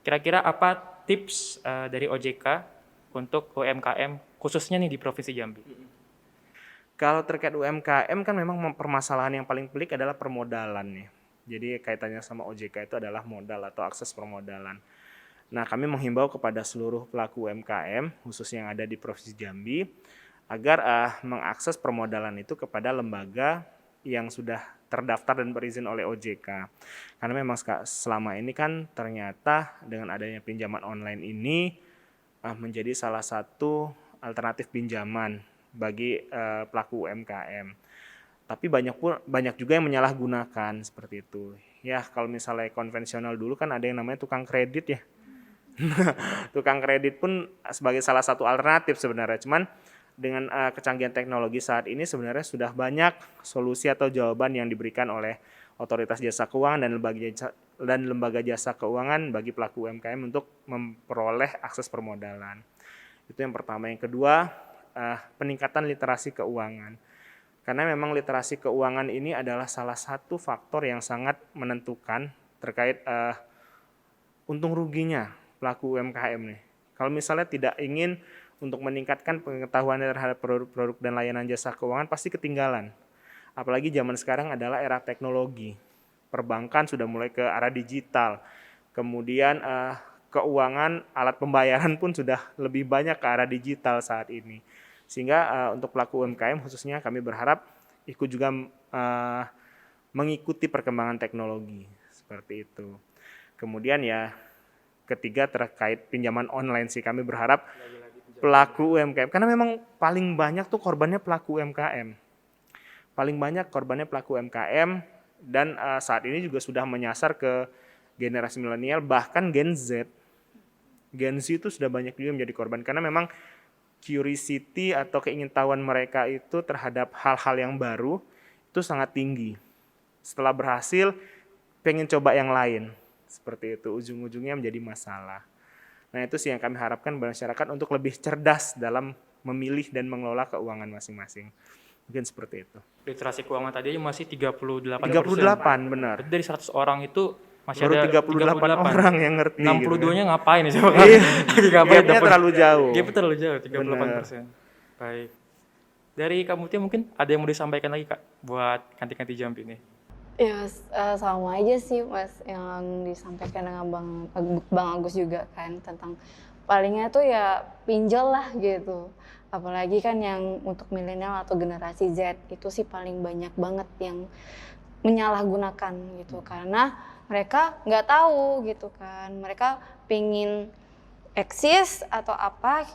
Kira-kira apa tips dari OJK untuk UMKM khususnya nih di Provinsi Jambi? Kalau terkait UMKM kan memang permasalahan yang paling pelik adalah permodalan ya. Jadi kaitannya sama OJK itu adalah modal atau akses permodalan. Nah, kami menghimbau kepada seluruh pelaku UMKM khususnya yang ada di Provinsi Jambi agar mengakses permodalan itu kepada lembaga yang sudah terdaftar dan berizin oleh OJK. Karena memang selama ini kan ternyata dengan adanya pinjaman online ini menjadi salah satu alternatif pinjaman bagi pelaku UMKM. Tapi banyak juga yang menyalahgunakan seperti itu. Ya, kalau misalnya konvensional dulu kan ada yang namanya tukang kredit ya. Tukang kredit pun sebagai salah satu alternatif sebenarnya. Cuman dengan kecanggihan teknologi saat ini sebenarnya sudah banyak solusi atau jawaban yang diberikan oleh otoritas jasa keuangan dan lembaga jasa keuangan bagi pelaku UMKM untuk memperoleh akses permodalan. Itu yang pertama. Yang kedua, peningkatan literasi keuangan. Karena memang literasi keuangan ini adalah salah satu faktor yang sangat menentukan terkait untung ruginya pelaku UMKM nih. Kalau misalnya tidak ingin untuk meningkatkan pengetahuan terhadap produk-produk dan layanan jasa keuangan pasti ketinggalan. Apalagi zaman sekarang adalah era teknologi. Perbankan sudah mulai ke arah digital. Kemudian keuangan, alat pembayaran pun sudah lebih banyak ke arah digital saat ini. Sehingga untuk pelaku UMKM khususnya kami berharap ikut juga mengikuti perkembangan teknologi seperti itu. Kemudian ya ketiga terkait pinjaman online sih, kami berharap pelaku UMKM, karena memang paling banyak tuh korbannya pelaku UMKM. Paling banyak korbannya pelaku UMKM dan saat ini juga sudah menyasar ke generasi milenial, bahkan Gen Z. Gen Z itu sudah banyak juga menjadi korban karena memang curiosity atau keingintahuan mereka itu terhadap hal-hal yang baru itu sangat tinggi. Setelah berhasil, pengen coba yang lain. Seperti itu, ujung-ujungnya menjadi masalah. Nah, itu sih yang kami harapkan masyarakat untuk lebih cerdas dalam memilih dan mengelola keuangan masing-masing. Mungkin seperti itu. Literasi keuangan tadi aja masih 38%. 38, benar. Dari 100 orang itu masih Baru ada 38 orang yang ngerti. 62-nya gitu. ngapain nih coba? Gapnya terlalu jauh. Gapnya terlalu jauh, 38%. Baik. Dari Kak Mutia mungkin ada yang mau disampaikan lagi Kak buat kanti-kanti Jambi nih? Ya sama aja sih Mas yang disampaikan dengan Bang Agus juga kan tentang palingnya tuh ya pinjol lah gitu. Apalagi kan yang untuk milenial atau generasi Z itu sih paling banyak banget yang menyalahgunakan gitu karena mereka nggak tahu gitu kan, mereka pingin eksis atau apa,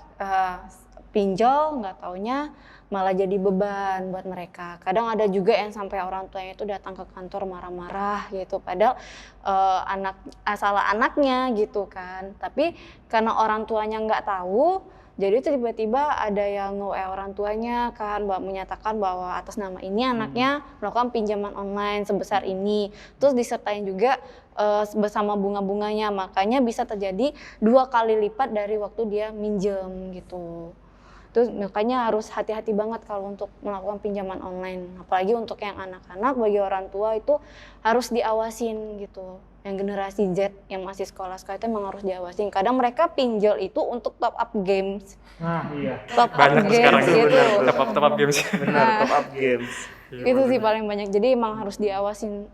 pinjol, nggak taunya malah jadi beban buat mereka. Kadang ada juga yang sampai orang tuanya itu datang ke kantor marah-marah gitu, padahal salah anaknya gitu kan. Tapi karena orang tuanya nggak tahu, jadi itu tiba-tiba ada yang nge-WA orang tuanya kan, menyatakan bahwa atas nama ini anaknya melakukan pinjaman online sebesar ini. Terus disertain juga bersama bunga-bunganya, makanya bisa terjadi 2 kali lipat dari waktu dia minjem gitu. Terus makanya harus hati-hati banget kalau untuk melakukan pinjaman online. Apalagi untuk yang anak-anak, bagi orang tua itu harus diawasin gitu. Yang generasi Z yang masih sekolah-sekolah itu memang harus diawasin. Kadang mereka pinjol itu untuk top up games. Nah, iya. Top up Banyak sekarang games itu gitu. top up games. Benar, top up games. Itu sih paling banyak. Jadi emang harus diawasin,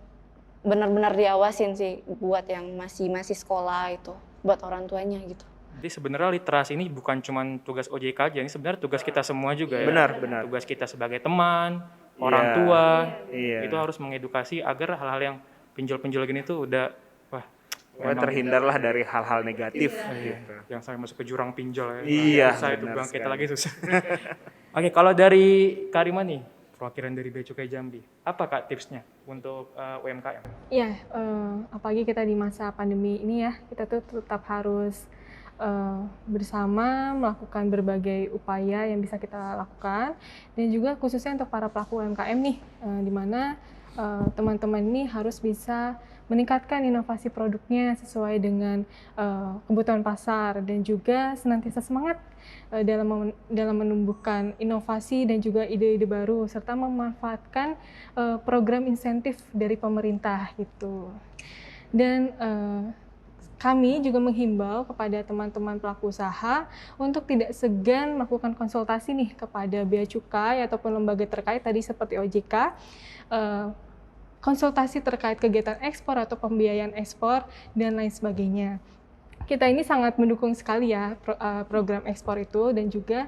benar-benar diawasin sih buat yang masih sekolah itu, buat orang tuanya gitu. Jadi sebenarnya literasi ini bukan cuma tugas OJK aja, ini sebenarnya tugas kita semua juga ya. Benar. Tugas kita sebagai teman, orang Iya. tua, Iya. itu harus mengedukasi agar hal-hal yang pinjol-pinjol gini tuh udah memang terhindarlah dari hal-hal negatif gitu. yang sampai masuk ke jurang pinjol ya. Iya, Susah itu benar bangkit sekali. lagi susah. Oke, kalau dari Karima nih, perwakilan dari Bea Cukai Jambi, apa Kak tipsnya untuk UMKM? Iya, apalagi kita di masa pandemi ini ya, kita tuh tetap harus bersama melakukan berbagai upaya yang bisa kita lakukan, dan juga khususnya untuk para pelaku UMKM nih, di mana teman-teman ini harus bisa meningkatkan inovasi produknya sesuai dengan kebutuhan pasar, dan juga senantiasa semangat dalam menumbuhkan inovasi dan juga ide-ide baru, serta memanfaatkan program insentif dari pemerintah gitu. Dan kami juga menghimbau kepada teman-teman pelaku usaha untuk tidak segan melakukan konsultasi nih kepada Bea Cukai ataupun lembaga terkait tadi seperti OJK, konsultasi terkait kegiatan ekspor atau pembiayaan ekspor dan lain sebagainya. Kita ini sangat mendukung sekali ya program ekspor itu, dan juga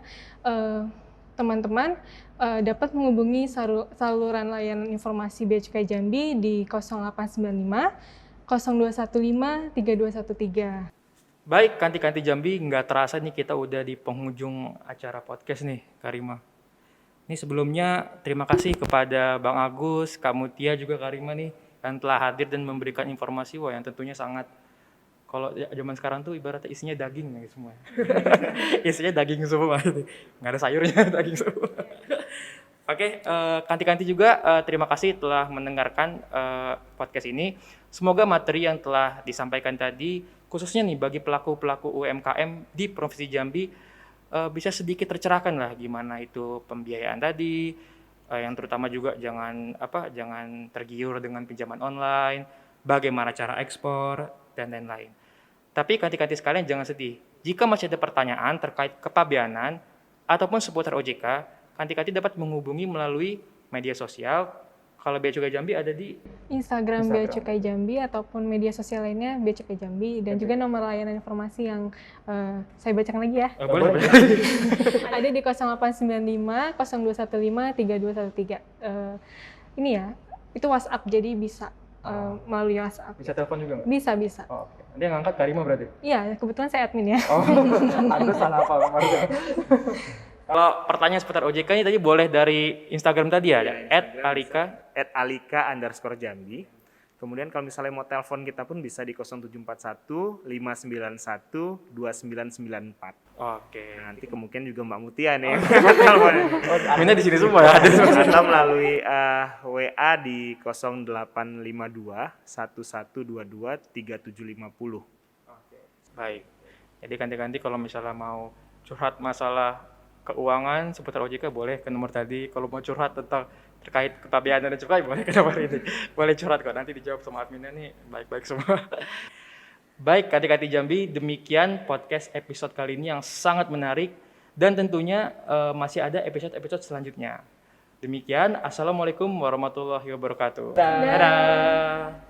teman-teman dapat menghubungi saluran layanan informasi Bea Cukai Jambi di 0895 0215 3213. Baik, Kanti-Kanti Jambi, nggak terasa nih kita udah di penghujung acara podcast nih, Karima. Ini sebelumnya terima kasih kepada Bang Agus, Kak Mutia, juga Karima nih yang telah hadir dan memberikan informasi yang tentunya sangat, kalau zaman sekarang tuh ibaratnya isinya daging nih semua. Isinya daging semua, nggak ada sayurnya, daging semua. Oke, Kanti-Kanti juga terima kasih telah mendengarkan podcast ini. Semoga materi yang telah disampaikan tadi, khususnya nih bagi pelaku-pelaku UMKM di Provinsi Jambi, bisa sedikit tercerahkan lah gimana itu pembiayaan tadi, yang terutama juga jangan tergiur dengan pinjaman online, bagaimana cara ekspor, dan lain-lain. Tapi Kanti-Kanti sekalian jangan sedih. Jika masih ada pertanyaan terkait kepabeanan ataupun seputar OJK, Kanti-Kanti dapat menghubungi melalui media sosial. Kalau Bea Cukai Jambi ada di Instagram Bea Cukai Jambi ataupun media sosial lainnya Bea Cukai Jambi, dan juga nomor layanan informasi yang saya bacakan lagi ya. boleh. Ada di 0895 0215 3213. Ini ya, itu WhatsApp, jadi bisa melalui WhatsApp. Bisa telepon juga nggak? Bisa. Oh, oke. Nanti yang ngangkat Karima berarti? Iya, kebetulan saya admin ya. Oh, aku salah apa kemarin. Kalau pertanyaan seputar OJK ini tadi boleh dari Instagram tadi ya, @alika. @alika_jambi. Kemudian kalau misalnya mau telepon kita pun bisa di 0741 591 2994. Oke. Nanti kemungkinan juga Mbak Mutia nih yang teleponnya. Adminnya di sini semua ya. Atau melalui WA di 0852 1122 3750. Baik. Jadi Kanti-Kanti kalau misalnya mau curhat masalah keuangan seputar OJK boleh ke nomor tadi. Kalau mau curhat tentang terkait kepabeanan dan cukai boleh ke nomor ini. Boleh curhat kok, nanti dijawab sama adminnya nih baik-baik semua. Baik, Kanti-Kanti Jambi, demikian podcast episode kali ini yang sangat menarik, dan tentunya masih ada episode-episode selanjutnya. Demikian, Assalamualaikum warahmatullahi wabarakatuh. Dadah.